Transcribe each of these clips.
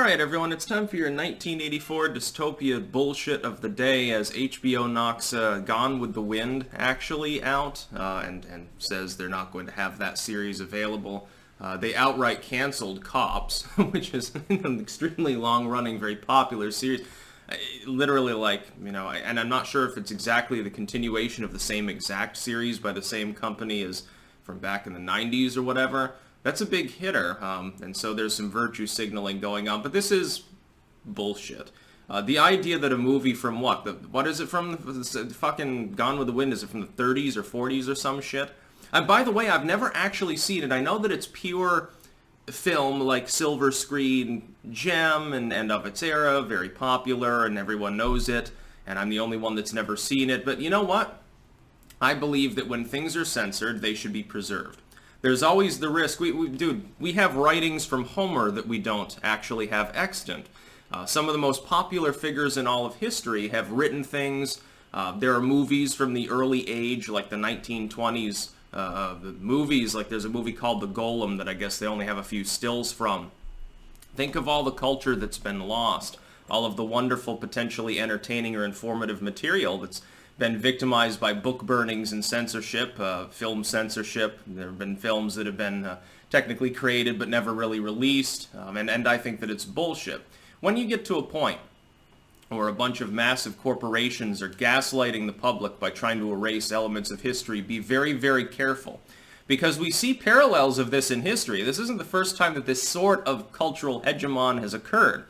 Alright everyone, it's time for your 1984 dystopia bullshit of the day as HBO knocks Gone with the Wind actually out and says they're not going to have that series available. They outright canceled Cops, which is an extremely long-running, very popular series. Literally and I'm not sure if it's exactly the continuation of the same exact series by the same company as from back in the 90s or whatever. That's a big hitter, and so there's some virtue signaling going on, but this is bullshit. The idea that a movie from what is it from? Fucking Gone with the Wind, is it from the 30s or 40s or some shit? And by the way, I've never actually seen it. I know that it's pure film, like silver screen gem and of its era, very popular, and everyone knows it, and I'm the only one that's never seen it, but you know what? I believe that when things are censored, they should be preserved. There's always the risk. We have writings from Homer that we don't actually have extant. Some of the most popular figures in all of history have written things. There are movies from the early age, like the 1920s, the movies, like there's a movie called The Golem that I guess they only have a few stills from. Think of all the culture that's been lost, all of the wonderful, potentially entertaining or informative material that's been victimized by book burnings and censorship, film censorship. There have been films that have been technically created but never really released, and I think that it's bullshit. When you get to a point where a bunch of massive corporations are gaslighting the public by trying to erase elements of history, be very, very careful. Because we see parallels of this in history. This isn't the first time that this sort of cultural hegemon has occurred.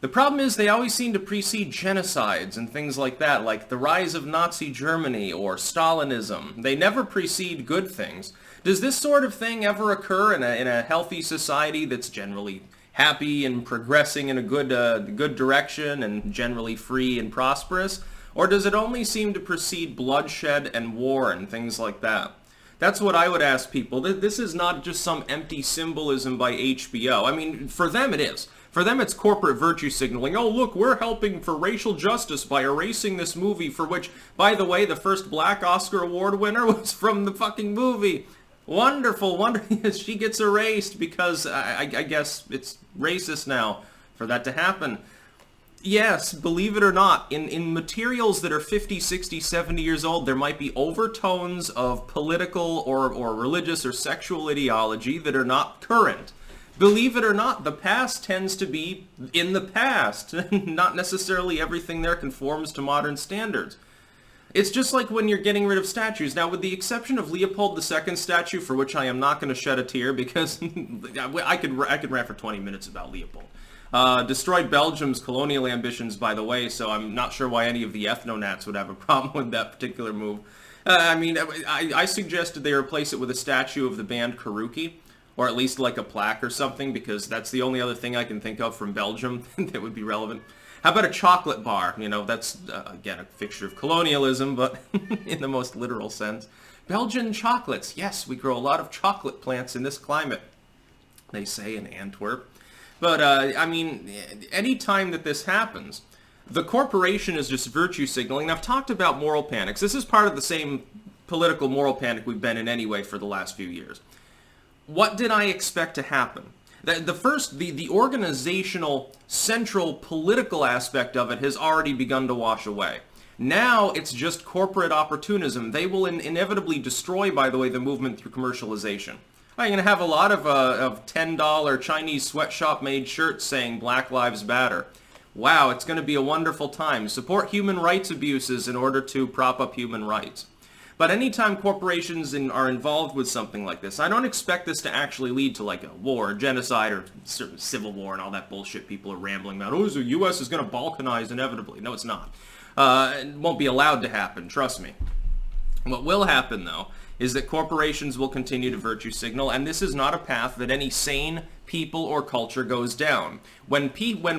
The problem is they always seem to precede genocides and things like that, like the rise of Nazi Germany or Stalinism. They never precede good things. Does this sort of thing ever occur in a healthy society that's generally happy and progressing in a good direction and generally free and prosperous? Or does it only seem to precede bloodshed and war and things like that? That's what I would ask people. This is not just some empty symbolism by HBO. I mean, for them it is. For them, it's corporate virtue signaling. Oh, look, we're helping for racial justice by erasing this movie for which, by the way, the first black Oscar Award winner was from the fucking movie. Wonderful, wonderful. She gets erased because I guess it's racist now for that to happen. Yes, believe it or not, in materials that are 50, 60, 70 years old, there might be overtones of political or religious or sexual ideology that are not current. Believe it or not, the past tends to be in the past. Not necessarily everything there conforms to modern standards. It's just like when you're getting rid of statues. Now, with the exception of Leopold II's statue, for which I am not going to shed a tear because I could rant for 20 minutes about Leopold. Destroyed Belgium's colonial ambitions, by the way, so I'm not sure why any of the ethnonats would have a problem with that particular move. I suggested they replace it with a statue of the band Karuki. Or at least like a plaque or something, because that's the only other thing I can think of from Belgium that would be relevant. How about a chocolate bar? You know, that's, again, a fixture of colonialism, but in the most literal sense. Belgian chocolates. Yes, we grow a lot of chocolate plants in this climate, they say in Antwerp. But, any time that this happens, the corporation is just virtue signaling. I've talked about moral panics. This is part of the same political moral panic we've been in anyway for the last few years. What did I expect to happen? The organizational, central political aspect of it has already begun to wash away. Now it's just corporate opportunism. They will inevitably destroy, by the way, the movement through commercialization. You're going to have a lot of $10 Chinese sweatshop-made shirts saying Black Lives Matter. Wow, it's going to be a wonderful time. Support human rights abuses in order to prop up human rights. But anytime corporations are involved with something like this, I don't expect this to actually lead to like a war, or genocide, or civil war and all that bullshit people are rambling about. Oh, the U.S. is going to balkanize inevitably. No, it's not. It won't be allowed to happen, trust me. What will happen, though, is that corporations will continue to virtue signal, and this is not a path that any sane people or culture goes down. When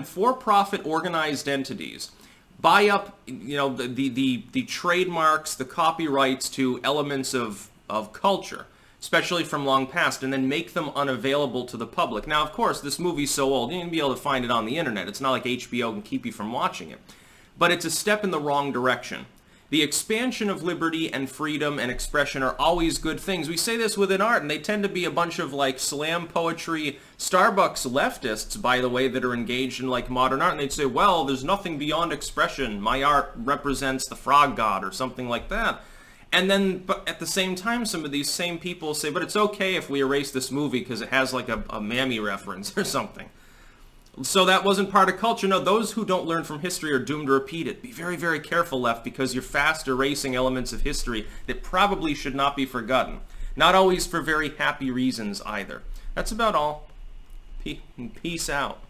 for-profit organized entities buy up, the trademarks, the copyrights to elements of culture, especially from long past, and then make them unavailable to the public. Now, of course, this movie's so old, you can be able to find it on the internet. It's not like HBO can keep you from watching it. But it's a step in the wrong direction. The expansion of liberty and freedom and expression are always good things. We say this within art, and they tend to be a bunch of like slam poetry, Starbucks leftists, by the way, that are engaged in like modern art, and they'd say, well, there's nothing beyond expression. My art represents the frog god or something like that. And then, but at the same time, some of these same people say, but it's okay if we erase this movie because it has like a Mammy reference or something. So that wasn't part of culture. No, those who don't learn from history are doomed to repeat it. Be very, very careful, left, because you're fast erasing elements of history that probably should not be forgotten. Not always for very happy reasons either. That's about all. Peace out.